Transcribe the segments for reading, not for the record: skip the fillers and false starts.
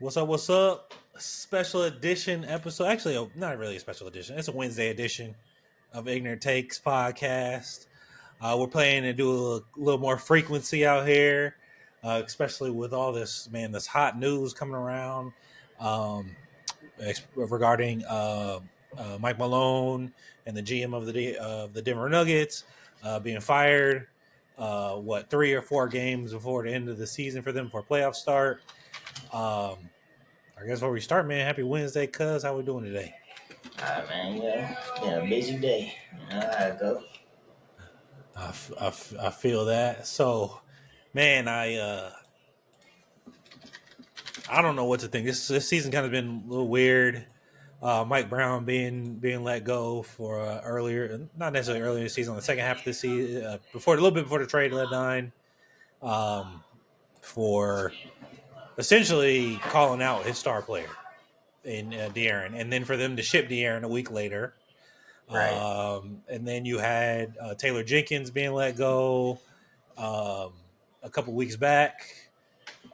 What's up? What's up? Special edition episode. Actually, not really a special edition. It's a Wednesday edition of Ignorant Takes podcast. We're planning to do a little more frequency out here, especially with all this hot news coming around regarding Mike Malone and the GM of the Denver Nuggets being fired. 3 or 4 games before the end of the season for them for a playoff start. I guess before we start, man, happy Wednesday, cuz. How we doing today? Man, busy day. You know how it go. I feel that. So, man, I don't know what to think. This season kind of been a little weird. Mike Brown being let go for earlier, not necessarily earlier in the season, on the second half of the season, a little bit before the trade deadline, for essentially calling out his star player in De'Aaron, and then for them to ship De'Aaron a week later. Right. And then you had Taylor Jenkins being let go a couple weeks back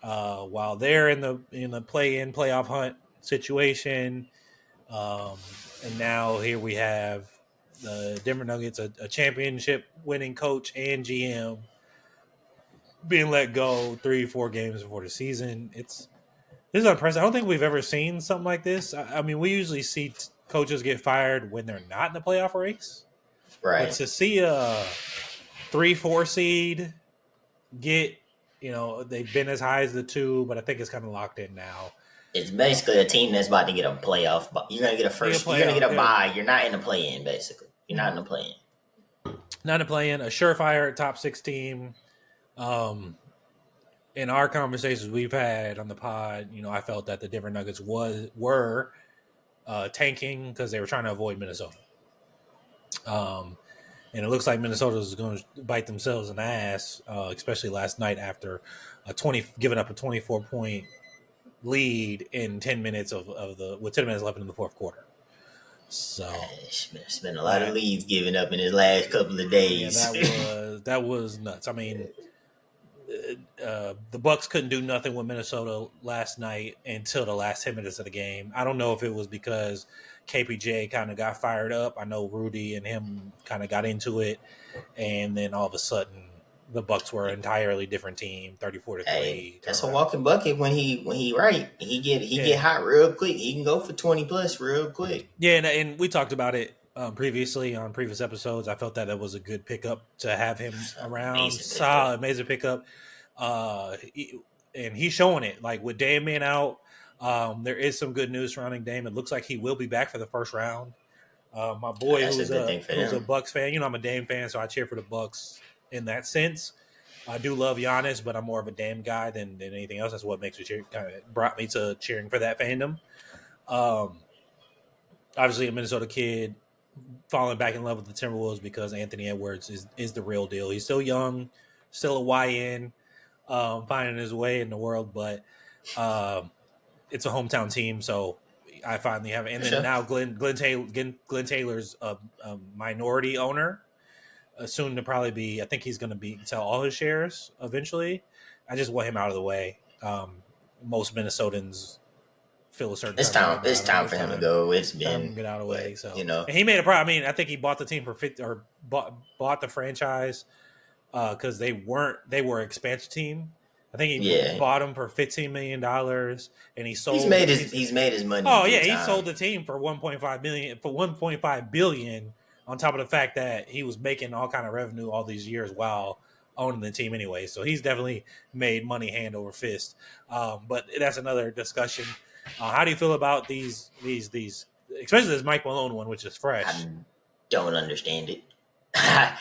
while they're in the play-in playoff hunt situation. And now here we have the Denver Nuggets, a championship winning coach and GM, being let go 3-4 games before the season. This is unprecedented. I don't think we've ever seen something like this. I mean, we usually see coaches get fired when they're not in the playoff race. But Right. to see a 3-4 seed get, they've been as high as the 2, but I think it's kind of locked in now. It's basically a team that's about to get a playoff. But you're gonna get a first. You're gonna get a bye. You're not in the play-in, basically. You're not in the play-in. Not in the play-in. A surefire top 6 team. In our conversations we've had on the pod, I felt that the Denver Nuggets were tanking because they were trying to avoid Minnesota. And it looks like Minnesota is going to bite themselves in the ass, especially last night after giving up a 24-point lead in 10 minutes with 10 minutes left in the fourth quarter. So it's been a lot of leads given up in his last couple of days. Yeah, that was nuts. I mean, the Bucks couldn't do nothing with Minnesota last night until the last 10 minutes of the game. I don't know if it was because KPJ kind of got fired up. I know Rudy and him kind of got into it, and then all of a sudden the Bucks were an entirely different team, 34-3. Hey, that's a walking bucket when he right. He get hot real quick. He can go for 20 plus real quick. Yeah, and we talked about it previously on previous episodes. I felt that it was a good pickup to have him around. Amazing pickup. And he's showing it. Like with Dame being out, there is some good news surrounding Dame. It looks like he will be back for the first round. My boy, who's a Bucks fan, I'm a Dame fan, so I cheer for the Bucks in that sense. I do love Giannis, but I'm more of a Dame guy than anything else. That's what makes me brought me to cheering for that fandom. Obviously, a Minnesota kid falling back in love with the Timberwolves because Anthony Edwards is the real deal. He's still young, still a YN, finding his way in the world, but it's a hometown team, so I finally have it. And then now Glenn Taylor's a minority owner, soon to probably be. I think he's going to sell all his shares eventually. I just want him out of the way. Most Minnesotans feel a certain. It's time for him to go. It's been get out of the way. So and he made a problem. I mean, I think he bought the team for 50 or bought the franchise because they were an expansion team. I think he bought them for $15 million, and he sold. He's made his money. Oh yeah, he sold the team for $1.5 billion. On top of the fact that he was making all kind of revenue all these years while owning the team anyway, so he's definitely made money hand over fist. But that's another discussion. How do you feel about these, especially this Mike Malone one, which is fresh? I don't understand it. I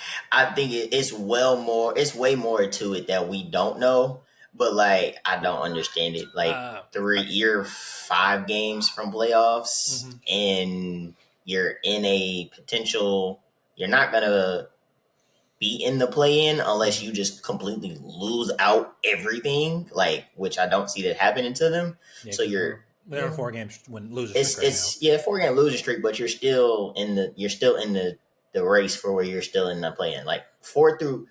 think it's way more to it that we don't know. But I don't understand it. 5 games from playoffs, and you're in a potential. You're not gonna be in the play-in unless you just completely lose out everything. Which I don't see that happening to them. Yeah, so they're on 4 games losing streak. It's 4-game losing streak, but you're still in the race for where you're still in the play-in. 4 through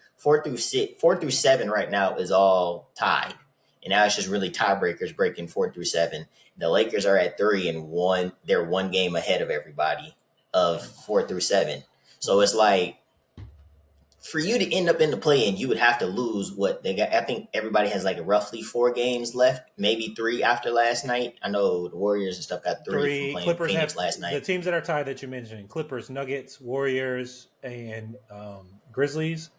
7 right now is all tied, and now it's just really tiebreakers breaking 4 through 7. The Lakers are at 3 and 1. They're one game ahead of everybody of 4 through 7. So it's like, for you to end up in the play-in, you would have to lose what they got. I think everybody has like roughly 4 games left, maybe 3 after last night. I know the Warriors and stuff got 3 from playing Clippers Phoenix have last night. the teams that are tied that you mentioned: Clippers, Nuggets, Warriors, and Grizzlies.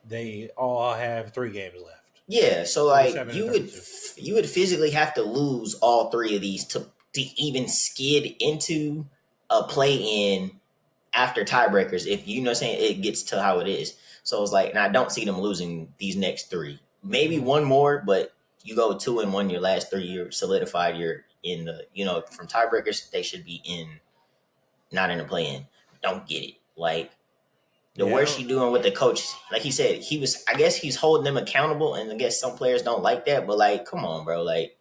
They all have 3 games left. Yeah, so like you would physically have to lose all 3 of these to even skid into a play-in after tiebreakers. If you know what I'm saying, it gets to how it is. So it's like, and I don't see them losing these next 3. Maybe one more, but you go 2-1 your last 3, you're solidified. You're in the, from tiebreakers, they should be not in the play-in. Don't get it. Like, the worst you doing with the coach, like he said, I guess he's holding them accountable, and I guess some players don't like that, but like, come on, bro. Like,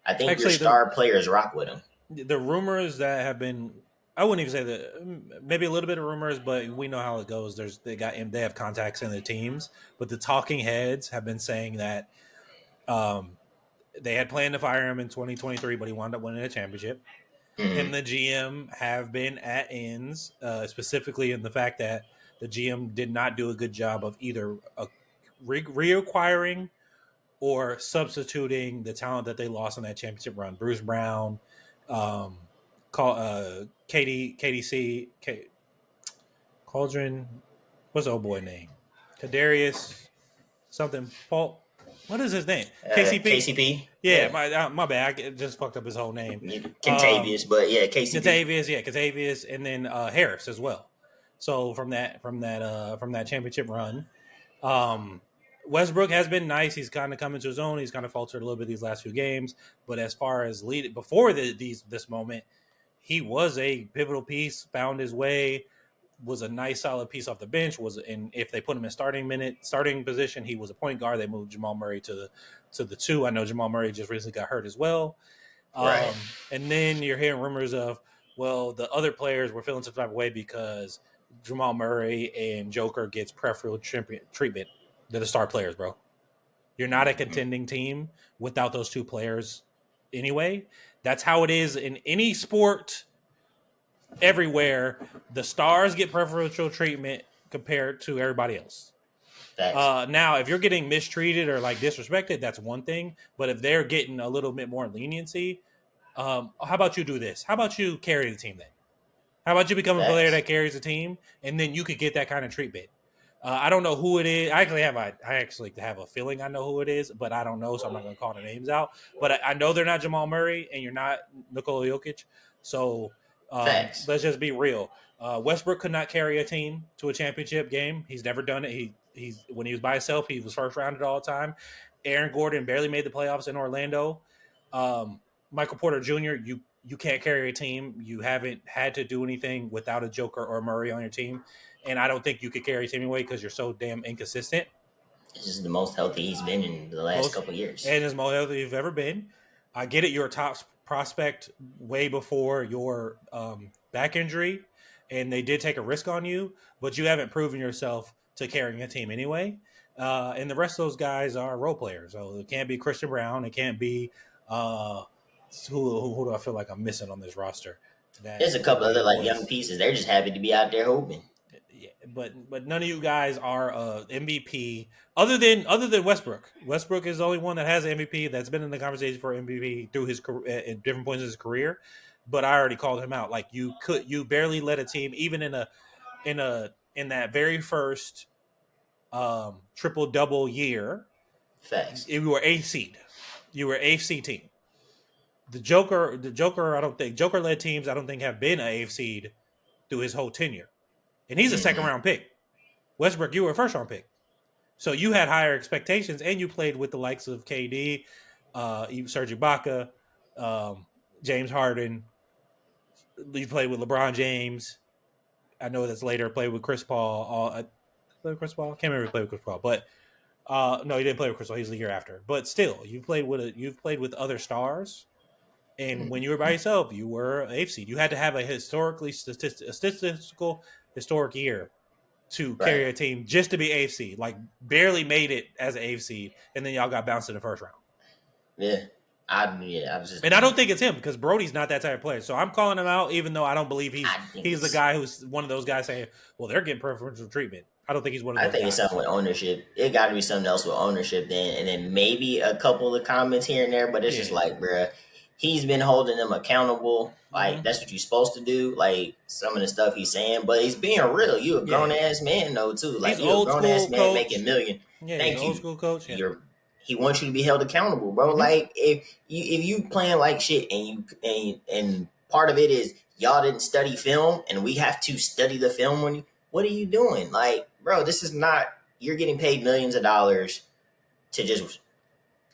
I think your star players rock with him. The rumors that have been, I wouldn't even say that, maybe a little bit of rumors, but we know how it goes. They have contacts in the teams, but the talking heads have been saying that they had planned to fire him in 2023, but he wound up winning a championship. Mm-hmm. Him and the GM have been at ends, specifically in the fact that the GM did not do a good job of either reacquiring or substituting the talent that they lost in that championship run. Bruce Brown, KDC, Cauldron, what's the old boy name? Kadarius, something, Paul. What is his name? KCP. Yeah, my bad. I just fucked up his whole name. Kentavious, but yeah, KCP. Kentavious, and then Harris as well. So from that championship run, Westbrook has been nice. He's kind of come into his own. He's kind of faltered a little bit these last few games. But as far as before this moment, he was a pivotal piece. Found his way. Was a nice solid piece off the bench. If they put him in starting position, he was a point guard. They moved Jamal Murray to the 2. I know Jamal Murray just recently got hurt as well. Right. And then you're hearing rumors of, well, the other players were feeling some type of way because Jamal Murray and Joker gets preferential treatment. They're the star players, bro. You're not a contending team without those 2 players anyway. That's how it is in any sport. Everywhere, the stars get preferential treatment compared to everybody else. Now, if you're getting mistreated or like disrespected, that's one thing. But if they're getting a little bit more leniency, how about you do this? How about you carry the team then? How about you become a player that carries the team, and then you could get that kind of treatment? I don't know who it is. I actually have a feeling I know who it is, but I don't know, so I'm not going to call the names out. But I know they're not Jamal Murray, and you're not Nikola Jokic. So let's just be real. Westbrook could not carry a team to a championship game. He's never done it. He's when he was by himself, he was first rounded all the time. Aaron Gordon barely made the playoffs in Orlando. Michael Porter Jr., you can't carry a team. You haven't had to do anything without a Joker or Murray on your team. And I don't think you could carry a team anyway because you're so damn inconsistent. This is the most healthy he's been in the last couple of years. And as most healthy you've ever been. I get it. You're a top prospect way before your back injury. And they did take a risk on you. But you haven't proven yourself to carrying a team anyway. And the rest of those guys are role players. So it can't be Christian Brown. It can't be who do I feel like I'm missing on this roster? There's a couple other like young pieces. They're just happy to be out there hooping. Yeah, but none of you guys are MVP other than Westbrook. Westbrook is the only one that has an MVP that's been in the conversation for MVP through his career at different points in his career. But I already called him out. Like you barely led a team even in that very first triple double year. Facts. You were 8th seed. You were 8th seed team. The Joker, Joker led teams I don't think have been an 8th seed through his whole tenure. And he's a second round pick. Westbrook, you were a first round pick. So you had higher expectations and you played with the likes of KD, Serge Ibaka, James Harden. You played with LeBron James. I know that's later. Played with Chris Paul. Played with Chris Paul? I can't remember if he played with Chris Paul. But no, he didn't play with Chris Paul. He's the year after. But still, you've played with other stars. And when you were by yourself, you were an 8th seed. You had to have a statistical historic year to carry a team just to be 8th seed. Like barely made it as an 8th seed, and then y'all got bounced in the first round. Yeah. I just And I don't think it's him because Brody's not that type of player. So I'm calling him out, even though I don't believe I think he's the it's guy who's one of those guys saying, "Well, they're getting preferential treatment." I don't think he's one of I those think it's something guys. with ownership. It got to be something else with ownership then, and then maybe a couple of comments here and there. But it's just Yeah. like, bruh, he's been holding them accountable. Like Mm-hmm. that's what you're supposed to do. Like some of the stuff he's saying, but he's being real. You a grown Yeah. ass man though too. He's Like you a old grown ass school man making coach. million. Yeah, he's an Thank old you. school coach. Yeah. You're he wants you to be held accountable, bro. Mm-hmm. Like if you playing like shit and part of it is y'all didn't study film and we have to study the film when you what are you doing? Like, bro, this is not you're getting paid millions of dollars to just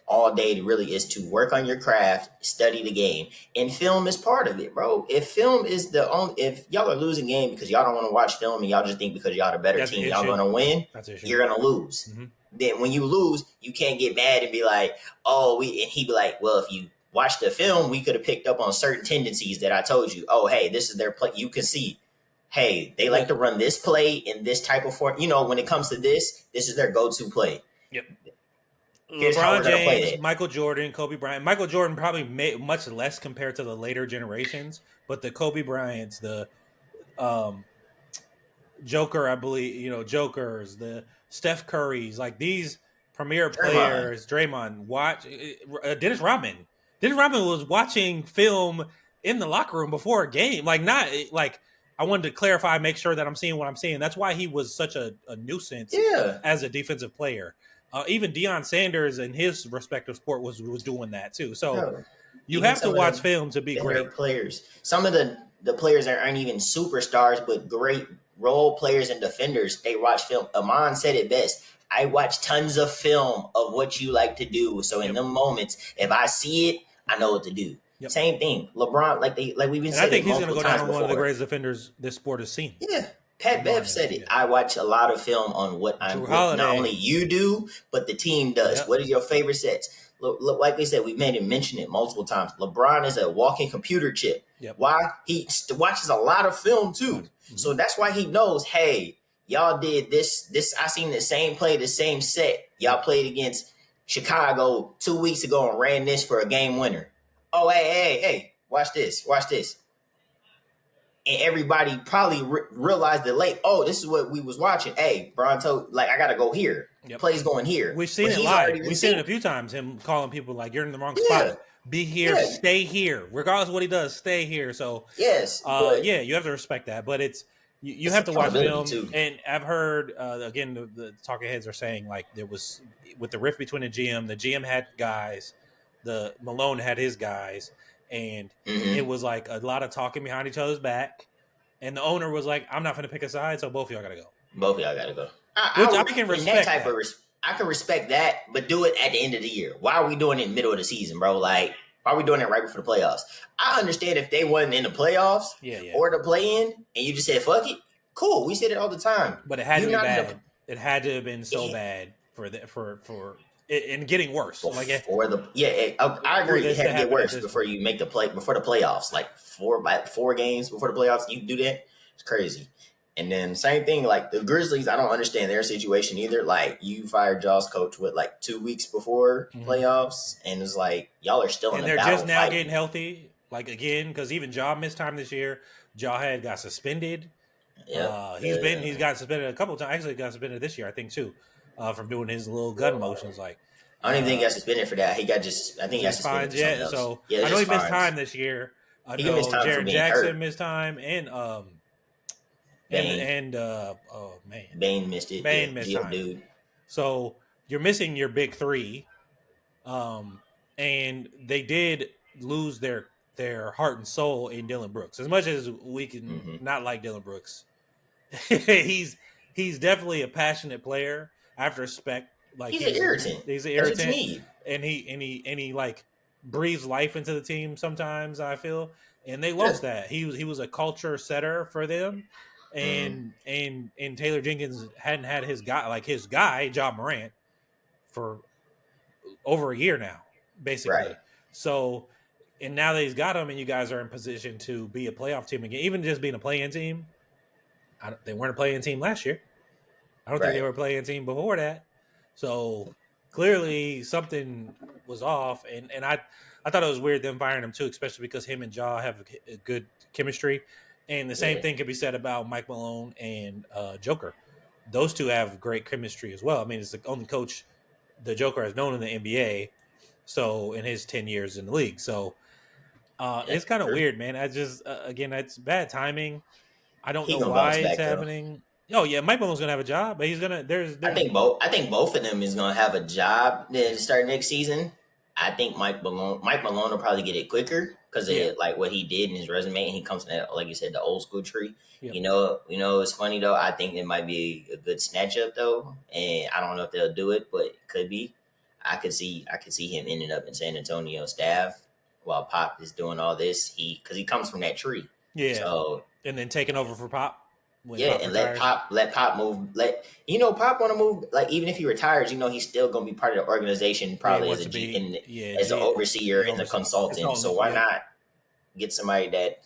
all day really is to work on your craft, study the game, and film is part of it, bro. If film is the only, if y'all are losing game because y'all don't want to watch film and y'all just think because y'all the better That's the team y'all issue. gonna win, That's the issue. you're gonna lose. Mm-hmm. Then when you lose, you can't get mad and be like, oh, we and he be like, well, if you watch the film, we could have picked up on certain tendencies that I told you. Oh, hey, this is their play. You can see hey, they like to run this play in this type of form. You know, when it comes to this is their go-to play. Yep. Here's how LeBron we're gonna play James, it. Michael Jordan, Kobe Bryant. Michael Jordan probably made much less compared to the later generations, but the Kobe Bryants, the um, Joker, I believe, Jokers, the Steph Currys, like these premier Draymond. players, Draymond, watch Dennis Rodman. Dennis Rodman was watching film in the locker room before a game. Like, not like I wanted to clarify, make sure that I'm seeing what I'm seeing. That's why he was such a nuisance Yeah. as a defensive player. Even Deion Sanders in his respective sport was doing that too. So No. you Even have to some of watch the film to be better great. players. Some of the players that aren't even superstars, but great role players and defenders, they watch film. Amon said it best. I watch tons of film of what you like to do. So in Yep. them moments, if I see it, I know what to do. Yep. Same thing. LeBron, like we've been And I said think it he's going to multiple go down times as one of the before. greatest defenders this sport has seen. Yeah. Pat LeBron Bev is. said it. Yeah. I watch a lot of film on what Drew what not Holiday. only you do, but the team does. Yep. What are your favorite sets? Look, like we said, we made him mention it multiple times. LeBron is a walking computer chip. Yep. Why? He watches a lot of film too. Mm-hmm. So that's why he knows, hey, y'all did this. I seen the same play, the same set. Y'all played against Chicago 2 weeks ago and ran this for a game winner. Oh, hey, watch this. And everybody probably realized it late. Oh, this is what we was watching. Hey, Bronto, like I gotta go here. Yep. Plays going here. We've seen But it he's live. already been We've seen it seen. a few times. Him calling people like you're in the wrong Yeah. spot. Be here. Yeah. Stay here. Regardless of what he does, stay here. So Yes, but yeah, you have to respect that. But you it's have to watch film. accountability, too. And I've heard again the talking heads are saying like there was with the rift between the GM had guys, the Malone had his guys, and it was like a lot of talking behind each other's back. And the owner was like, "I'm not going to pick a side, so both of y'all got to go." both of y'all gotta go. I can respect that. I can respect that, but do it at the end of the year. Why are we doing it in the middle of the season, bro? Like, why are we doing it right before the playoffs? I understand if they wasn't in the playoffs or the play-in, and you just said "fuck it," cool. We said it all the time. But it had to be bad. It had to have been so bad for and getting worse. I agree. It had to get worse before you make before the playoffs. Like 4 games before the playoffs, you do that. It's crazy. And then same thing, like the Grizzlies, I don't understand their situation either. Like you fired Jaws coach like 2 weeks before playoffs, and it's like y'all are still in the battle. And they're just now fighting. getting healthy, like again, because even Ja missed time this year. Ja got suspended. Yeah, he's got suspended a couple of times. Actually, got suspended this year, I think too, from doing his little gun motions. Like I don't even think he got suspended for that. I think he got suspended for something else. So yeah, I know he missed time this year. I know Jaren Jackson missed time, and Bane. Bane missed it. Bane missed time. Dude. So you're missing your big three, and they did lose their heart and soul in Dylan Brooks. As much as we can not like Dylan Brooks, he's definitely a passionate player. I have to respect. Like he's an irritant. He's an irritant, and he like breathes life into the team sometimes. I feel, and they lost that. He was a culture setter for them. And Taylor Jenkins hadn't had his guy, Ja Morant, for over a year now, basically. Right. So, and now that he's got him, and you guys are in position to be a playoff team again, even just being a play-in team. They weren't a play-in team last year. I don't think they were a play-in team before that. So, clearly something was off, and I thought it was weird them firing him too, especially because him and Jaw have a good chemistry, and the same Yeah, thing can be said about Mike Malone and Joker. Those two have great chemistry as well. I mean, it's the only coach the Joker has known in the NBA, so in his 10 years in the league, so yeah, it's kind of true. weird, man. I just again, it's bad timing. I don't He know gonna why bounce it's back though. happening. Oh yeah, Mike Malone's gonna have a job, but he's gonna there's I think both of them is gonna have a job to start next season. I think Mike Malone will probably get it quicker because of yeah, like what he did in his resume, and he comes from that, like you said, the old school tree. yeah. It's funny though. I think it might be a good snatch up though, and I don't know if they'll do it, but it could be. I could see him ending up in San Antonio staff while Pop is doing all this. Because he comes from that tree, Yeah, so and then taking over for Pop when yeah, Pop and retires. Let Pop move. Pop want to move. Like even if he retires, he's still gonna be part of the organization, Yeah, he probably as wants a to G be in as an G overseer and a overseas consultant. So consultant. why Yep. not get somebody that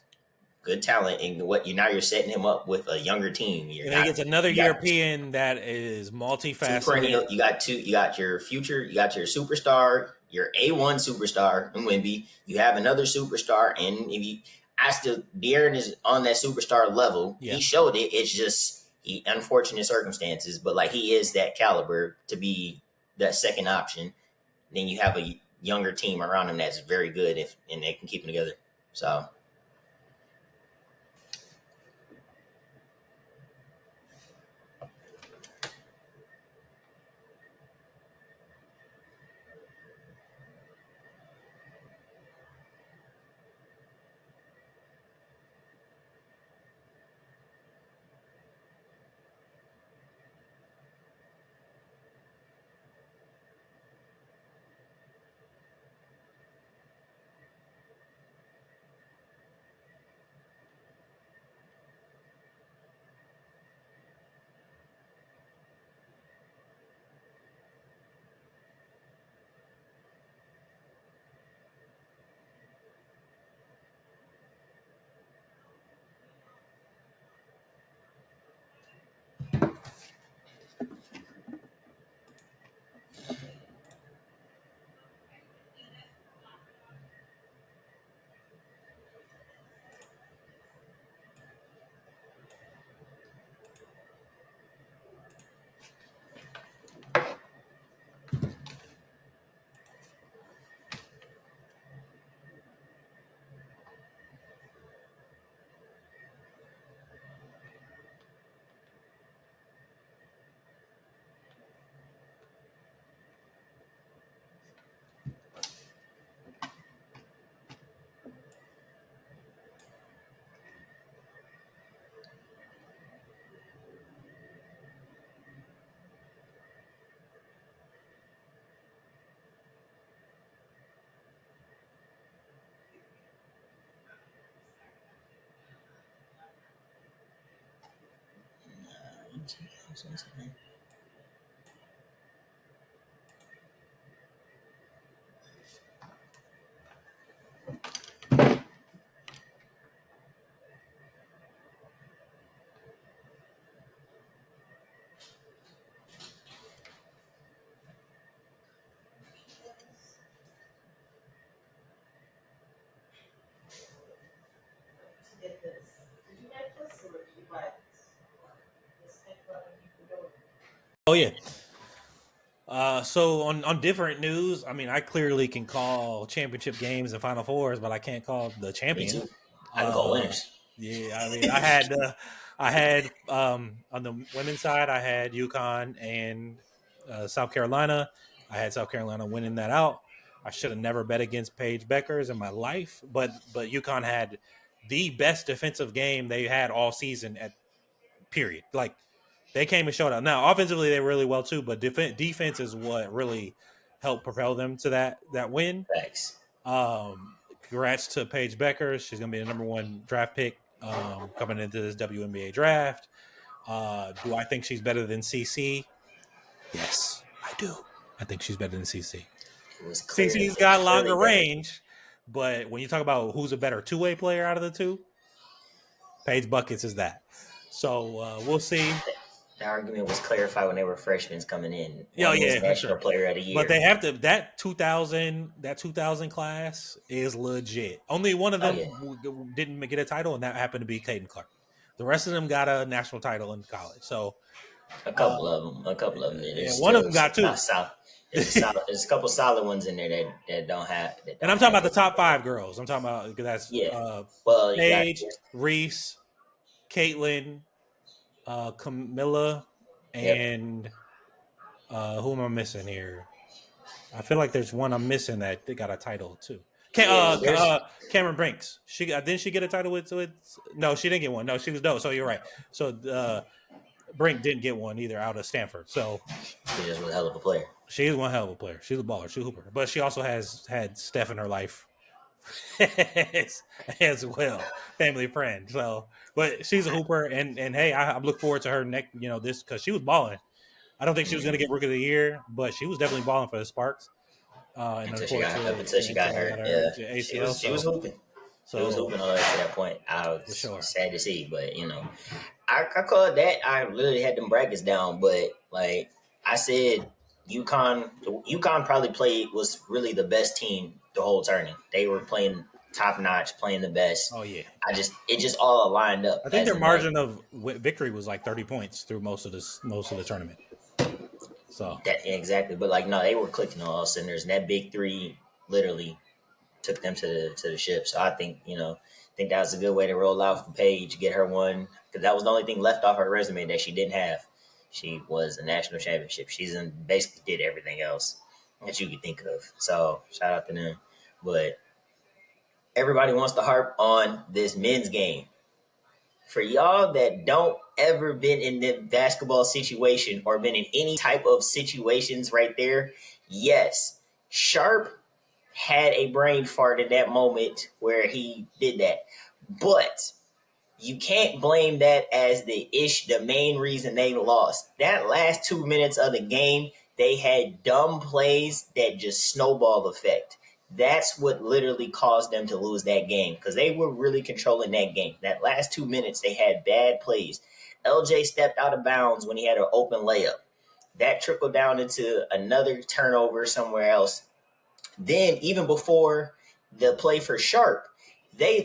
good talent and what you now you're setting him up with a younger team. And then he gets another You got European that is two multifaceted. perennial. You got your future. You got your superstar. Your A1 superstar in Wimby. You have another superstar, and if you ask the De'Aaron is on that superstar level. Yeah, He showed it. It's just unfortunate circumstances, but like he is that caliber to be that second option. Then you have a younger team around him that's very good if and they can keep them together. So oh yeah. So on different news, I mean, I clearly can call championship games and Final Fours, but I can't call the me champion. too. I can call Uh, winners. yeah, I mean, I had on the women's side, I had UConn and South Carolina. I had South Carolina winning that out. I should have never bet against Paige Beckers in my life, but UConn had the best defensive game they had all season at period. Like they came and showed out. Now, offensively, they were really well too, but defense is what really helped propel them to that win. Facts. Congrats to Paige Becker. She's going to be the number one draft pick coming into this WNBA draft. Do I think she's better than CC? Yes, I do. I think she's better than CC. It was CC's got clearly longer better. range, but when you talk about who's a better two-way player out of the two, Paige Buckets is that. So we'll see. the argument was clarified when they were freshmen coming in. Yeah, One was yeah, for National sure. Player of the Year. But they have to that 2000 class is legit. Only one of Oh, them yeah. didn't get a title, and that happened to be Caden Clark. The rest of them got a national title in college. So A couple of them. Did. yeah, There's one of still them got two. not solid. There's a couple solid ones in there that don't have. That And don't I'm talking have about the it. top 5 girls. I'm talking about that's Yeah. Well, you got. Paige, Reese, Caitlin, Camilla, Yep. and who am I missing here? I feel like there's one I'm missing that they got a title too. Yeah. There's. Cameron Brinks. Didn't she get a title with? No, she didn't get one. No, she was no. So you're right. So Brink didn't get one either out of Stanford. So She just was a hell of a player. she's one hell of a player. She's a baller. She's a hooper. But she also has had Steph in her life as well, family friend. So, but she's a hooper, and hey, I look forward to her next. This because she was balling. I don't think she was going to get Rookie of the Year, but she was definitely balling for the Sparks. And Until she got hurt. Yeah. ACL. She was hooping. She was hooping all the way to that point. I was sad to see, but I called that. I literally had them brackets down, but like I said, UConn probably was really the best team the whole tournament. They were playing top notch, playing the best. Oh yeah. It just all aligned up. I think their margin of victory was like 30 points through most of the tournament. So exactly, but like no, they were clicking on all cylinders, and that big three literally took them to the ship. So I think that was a good way to roll out for Paige, get her one, because that was the only thing left off her resume that she didn't have. She was a national championship. She's basically did everything else that you could think of. So shout out to them. But everybody wants to harp on this men's game. For y'all that don't ever been in the basketball situation or been in any type of situations right there, yes, Sharp had a brain fart at that moment where he did that. But you can't blame that as the main reason they lost. That last 2 minutes of the game, they had dumb plays that just snowball effect. That's what literally caused them to lose that game because they were really controlling that game. That last 2 minutes, they had bad plays. LJ stepped out of bounds when he had an open layup. That trickled down into another turnover somewhere else. Then, even before the play for Sharp,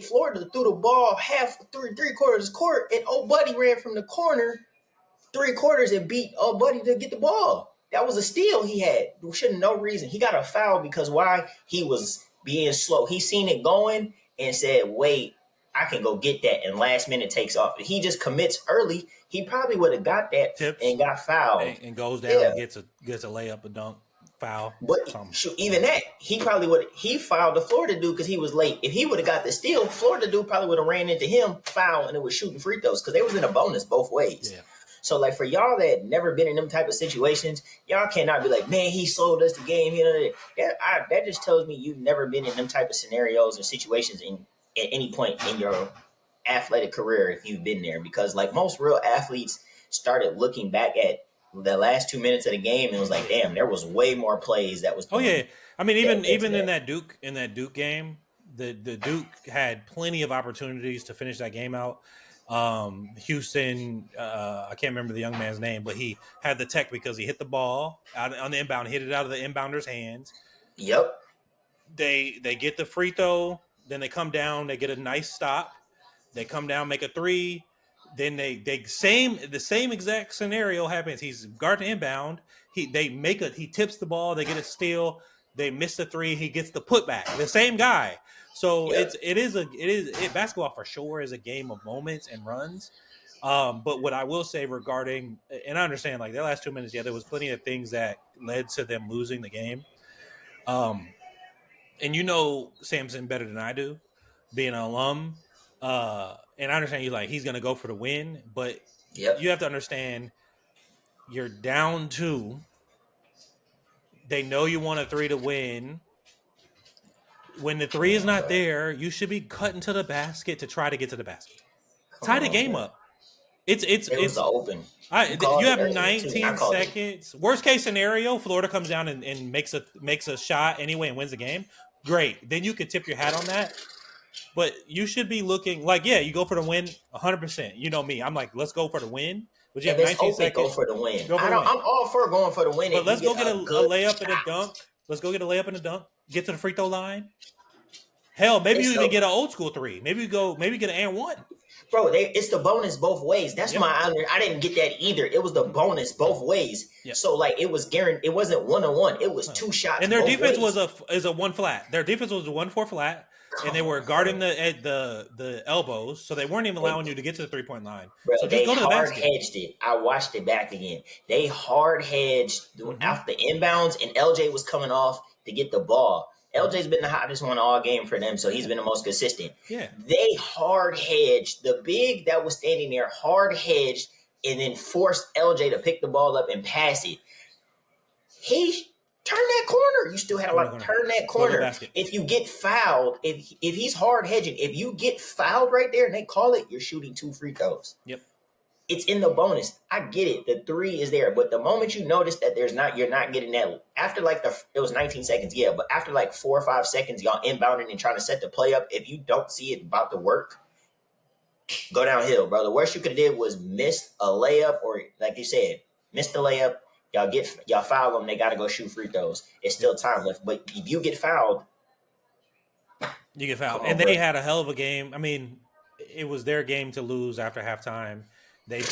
Florida threw the ball three quarters court, and old buddy ran from the corner 3/4 and beat old buddy to get the ball. That was a steal he had. Shouldn't no reason. He got a foul because why? He was being slow. He seen it going and said, wait, I can go get that. And last minute takes off. If he just commits early, he probably would have got that tips and got fouled. And goes down and gets a layup, a dunk, foul. But even that, he probably would. He fouled the Florida dude because he was late. If he would have got the steal, Florida dude probably would have ran into him, foul, and it was shooting free throws because they was in a bonus both ways. Yeah. So, like, for y'all that never been in them type of situations, y'all cannot be like, man, he sold us the game. That just tells me you've never been in them type of scenarios or situations at any point in your athletic career if you've been there. Because, like, most real athletes started looking back at the last 2 minutes of the game and was like, damn, there was way more plays that was. Oh, yeah. I mean, even in that Duke game, the Duke had plenty of opportunities to finish that game out. Houston, I can't remember the young man's name, but he had the tech because he hit the ball out on the inbound, hit it out of the inbounder's hands. Yep. They get the free throw, then they come down, they get a nice stop. They come down, make a three. Then the same exact scenario happens. He's guarding inbound. He tips the ball, they get a steal, they miss the three, he gets the putback. The same guy. So basketball for sure is a game of moments and runs. But what I will say regarding, and I understand like their last 2 minutes, there was plenty of things that led to them losing the game. And Samson better than I do, being an alum. And I understand he's going to go for the win, but you have to understand you're down 2. They know you want a 3 to win. When the 3 is not there, you should be cutting to the basket to try to get to the basket. Tie the game up. It's open. You have 19 seconds. Worst case scenario, Florida comes down and makes a shot anyway and wins the game. Great. Then you could tip your hat on that. But you should be looking you go for the win 100%. You know me. I'm like, let's go for the win. But you If have it's 19 open, go seconds. for the win. Go for the win. I'm all for going for the win. But If let's you go get a good layup and a shot. dunk. Let's go get a layup and a dunk. Get to the free throw line. Hell, maybe It's you even the get an old school three. Maybe get an and one. bro. It's the bonus both ways. That's Yep. I didn't get that either. It was the bonus both ways. Yep. So like it was guaranteed. It wasn't 1-on-1. It was 2 shots. And their both defense ways. is a one flat. Their defense was a 1-4 flat, and they were guarding the elbows, so they weren't even allowing you to get to the 3-point line. Bro, So just they go to the hard basket. hedged it. I watched it back again. They hard hedged out the inbounds, and LJ was coming off to get the ball. LJ's been the hottest one all game for them, so he's been the most consistent. Yeah. They hard hedged. The big that was standing there hard hedged and then forced LJ to pick the ball up and pass it. He turned that corner. You still had to like turn that corner. If you get fouled, if he's hard hedging, if you get fouled right there and they call it, you're shooting 2 free throws. Yep. It's in the bonus. I get it. The 3 is there. But the moment you notice that you're not getting that after like it was 19 seconds, yeah, but after like 4 or 5 seconds, y'all inbounding and trying to set the play up, if you don't see it about to work, go downhill, bro. The worst you could have did was missed a layup or like you said, missed the layup. Y'all foul them, they gotta go shoot free throws. It's still time left. But if you get fouled, you get fouled. And they had a hell of a game. I mean, it was their game to lose after halftime. They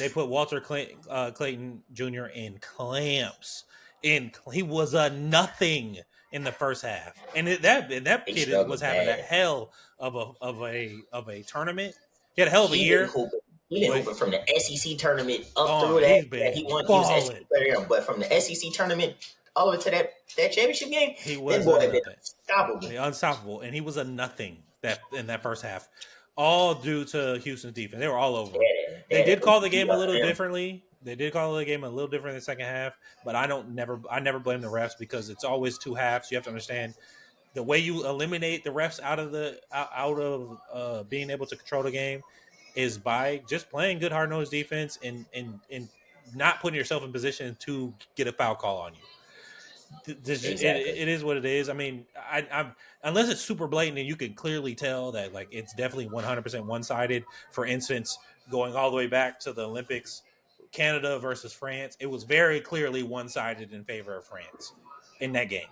put Walter Clayton Jr. in clamps. He was a nothing in the first half, and that kid was having a hell of a tournament. He had a hell of a year. He didn't hoop it from the SEC tournament up through that. He was SEC player, but from the SEC tournament all the way to that championship game, he was unstoppable, and he was a nothing in that first half. All due to Houston's defense. They were all over. They did call the game a little differently. They did call the game a little different in the second half, but I never blame the refs because it's always 2 halves. You have to understand the way you eliminate the refs out of being able to control the game is by just playing good hard-nosed defense and not putting yourself in position to get a foul call on you. It is what it is. I mean, I'm unless it's super blatant and you can clearly tell that like it's definitely 100% one-sided. For instance, going all the way back to the Olympics, Canada versus France, it was very clearly one-sided in favor of France in that game.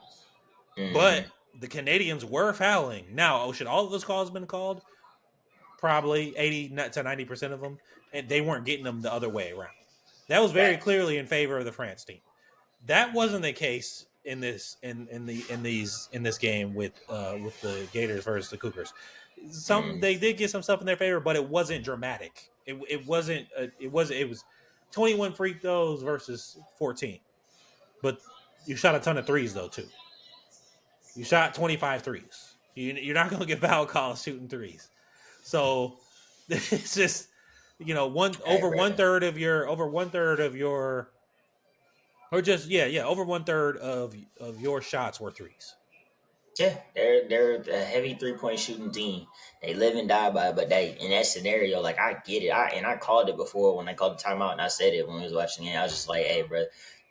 Mm-hmm. But the Canadians were fouling. Now, should all of those calls have been called? Probably 80 to 90% of them, and they weren't getting them the other way around. That was very clearly in favor of the France team. That wasn't the case in this game with the Gators versus the Cougars. They did get some stuff in their favor, but it wasn't dramatic. It was 21 free throws versus 14. But you shot a ton of threes though too. You shot 25 threes. You're not going to get foul calls shooting threes. So it's just over one third of your over one third of your shots were threes. Yeah, they're a heavy 3-point shooting team. They live and die by it, but in that scenario, like I get it. I called it before when I called the timeout, and I said it when we was watching it. I was just like, "Hey, bro,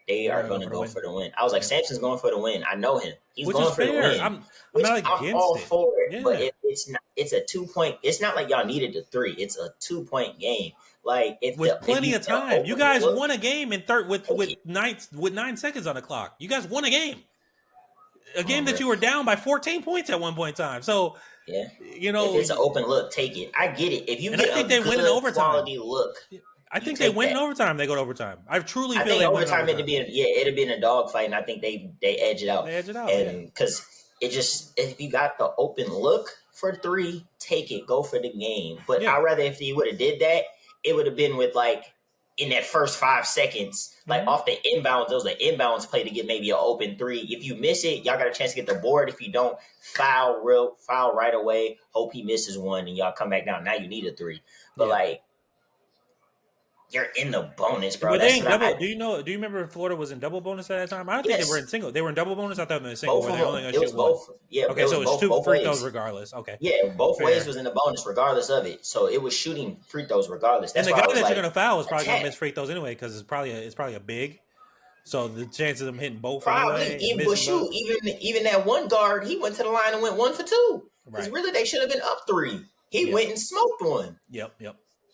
they are going to go for the win." I was like, "Sampson's going for the win. I know him. He's going for the win." I'm not against all it. For it. Yeah. But it's a 2-point. It's not like y'all needed a 3. It's a 2-point game. Like with plenty of time, you guys won a game in third with 9 seconds on the clock. You guys won a game. A game that you were down by 14 points at one point in time. So, yeah, if it's an open look, take it. I get it. If you get I think they win in overtime. Quality look, I think they win in overtime. They go to overtime. I truly feel they overtime. It'd have been a dog fight, and I think they edge it out. They edge it out, and because it just if you got the open look for 3, take it, go for the game. But I'd rather if you would have did that, it would have been with like. In that first 5 seconds, like off the inbounds, those are the inbounds play to get maybe an open 3. If you miss it, y'all got a chance to get the board. If you don't, foul right away. Hope he misses one, and y'all come back down. Now you need a 3, but like you're in the bonus, bro. But they ain't double. Do you remember if Florida was in double bonus at that time? I don't think they were in single. They were in double bonus. I thought they were in single. Both where they only going to shoot both. One. Yeah. Okay, so it's 2 free throws regardless. Okay. Yeah, both ways was in the bonus regardless of it. So it was shooting free throws regardless. That's and the guy that you're going to foul is probably going to miss free throws anyway because it's probably a big. So the chances of them hitting both probably even that one guard, he went to the line and went 1 for 2. Because really they should have been up 3. He went and smoked one. Yep.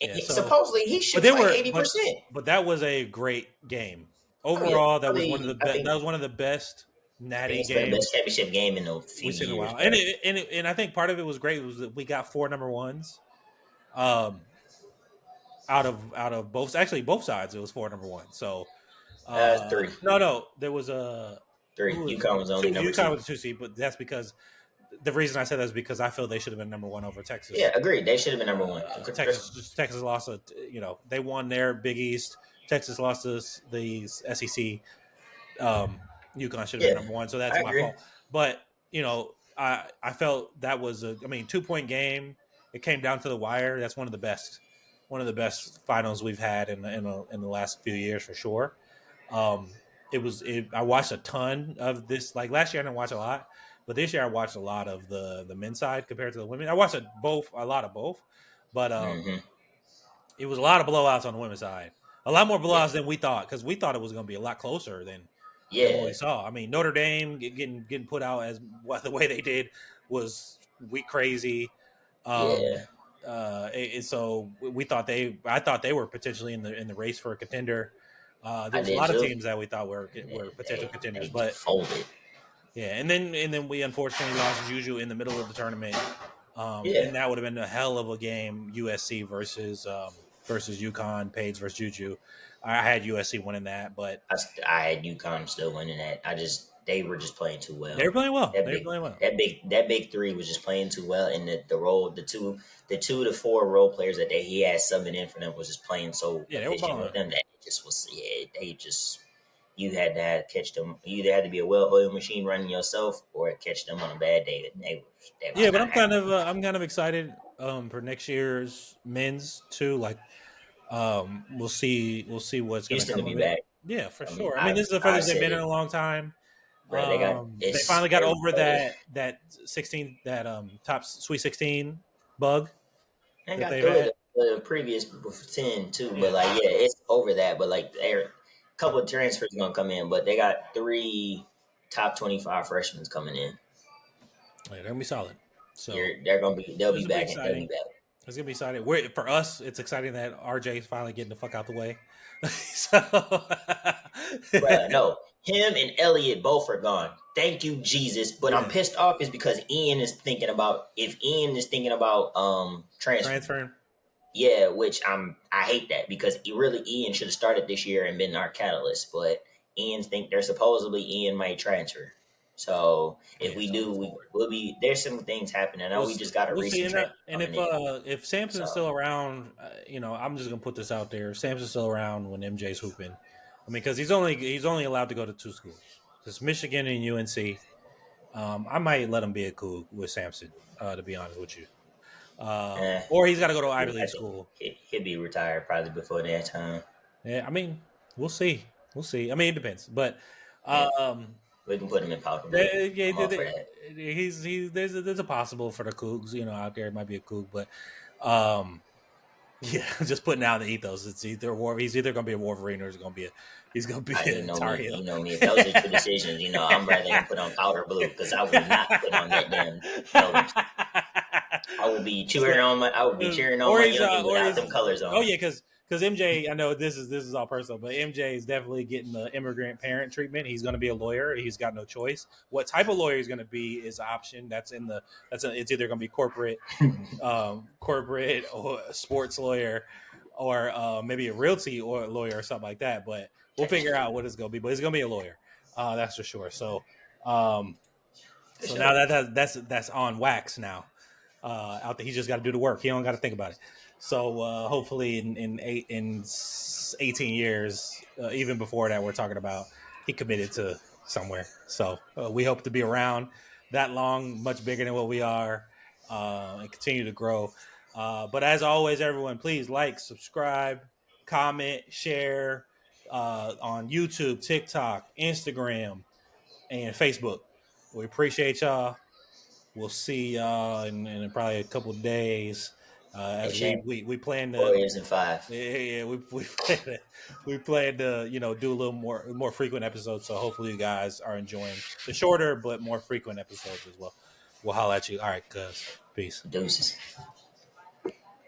Yeah, so Supposedly he but shoots they like were 80%. but that was a great game. Oh yeah, Overall, that was one of the probably. I think that was one of the best I think natty it's the best games championship game in a we've few seen in a years, while. bro. And I think part of it was great was that we got 4 number ones. Um out of both actually both sides it was 4 number ones. So Three, no, there was a three. who was UConn was only number UConn two. was a 2 seed, but that's because the reason I said that is because I feel they should have been number 1 over Yeah, Texas. agreed. They should have been number one. Texas lost they won their Big East. Texas lost the SEC. UConn should have been Yeah, number 1, so that's I my agree. fault. But I felt that was a 2-point game. It came down to the wire. That's one of the best finals we've had in the last few years for sure. I watched a ton of this. Like last year, I didn't watch a lot, but this year I watched a lot of the men's side compared to the women. I watched a lot of both, but Mm-hmm. it was a lot of blowouts on the women's side. A lot more Yeah, blowouts than we thought because we thought it was going to be a lot closer than what yeah, we saw. I mean, Notre Dame getting put out as the way they did was weak crazy. Um, yeah. so I thought they were potentially in the race for a contender. There I was a did lot of too. teams that we thought were potential They contenders, just but folded. yeah, and then we unfortunately lost Juju in the middle of the tournament, Yeah, and that would have been a hell of a game. USC versus UConn, Page versus Juju. I had USC winning that, but I had UConn still winning that. They were just playing too they well. were playing well. That They were big playing well. that big three was just playing too well, and the two to four role players that he had subbing in for them was just playing so Yeah, they were efficient balling. with them that it just was they just you had to catch them. You either had to be a well-oiled machine running yourself, or catch them on a bad day. And they was Yeah, but not happy. I'm kind of excited for next year's men's too. Like we'll see what's gonna Houston to come be of it. back. Yeah, for I mean, sure. I mean, this is the I furthest they've said been in it, a long time. bro. They got They it's finally got over everybody. that 16 that top Sweet 16 bug I that got they've through had. it the previous 10 too, but Yeah, like yeah, it's over that. But like a couple of transfers gonna come in, but they got three top 25 freshmen coming in. yeah, they're gonna be solid. So They'll be this will be back and they'll be exciting. back. It's gonna be exciting. For us, it's exciting that RJ is finally getting the fuck out the way. So Bruh, no, him and Elliot both are gone. Thank you, Jesus. But I'm yeah, pissed off is because Ian is thinking about transfer. transferring. Yeah, which I hate that because Ian should have started this year and been our catalyst, but Ian might transfer. So Yeah, if we it's do, always forward. we'll be there's some things happening. I know we just got a We'll see. recent And, transfer and coming in. if Samson's So still around, I'm just gonna put this out there. If Samson's still around when MJ's hooping, I mean, because he's only allowed to go to 2 schools. It's Michigan and UNC. I might let him be a cool with Samson, to be honest with you. eh, Or he's got to go to Ivy I League think school. he'll be retired probably before that time. Yeah, I mean, we'll see. We'll see. I mean, it depends, but Yeah, um, we can put him in Powder Blue. yeah, I'm all for that. there's a possible for the Cougs, out there. It might be a Coug, but um, yeah, just putting out the ethos. He's either going to be a Wolverine or he's going to be You a know Tar me. Heel. You know me. If those are two decisions, I'm rather than put on Powder Blue because I will not put on that damn colors. I will be cheering on my. I will be cheering on or my he's youngin or without he's them colors on. oh yeah, because MJ, I know this is all personal, but MJ is definitely getting the immigrant parent treatment. He's going to be a lawyer. He's got no choice. What type of lawyer he's going to be is an option. It's either going to be corporate or a sports lawyer, or maybe a realty or lawyer or something like that. But we'll figure out what it's going to be. But it's going to be a lawyer, that's for sure. So, For so sure. now that's on wax now. Out there, he just got to do the work. He don't got to think about it. So hopefully, in 18 years, even before that, we're talking about he committed to somewhere. So we hope to be around that long, much bigger than what we are, and continue to grow. But as always, everyone, please like, subscribe, comment, share on YouTube, TikTok, Instagram, and Facebook. We appreciate y'all. We'll see y'all in probably a couple of days. Hey As Shane, we plan to Warriors in 5. yeah, we plan to do a little more frequent episodes. So hopefully you guys are enjoying the shorter but more frequent episodes as well. We'll holler at you. All right, cuz peace. Deuces.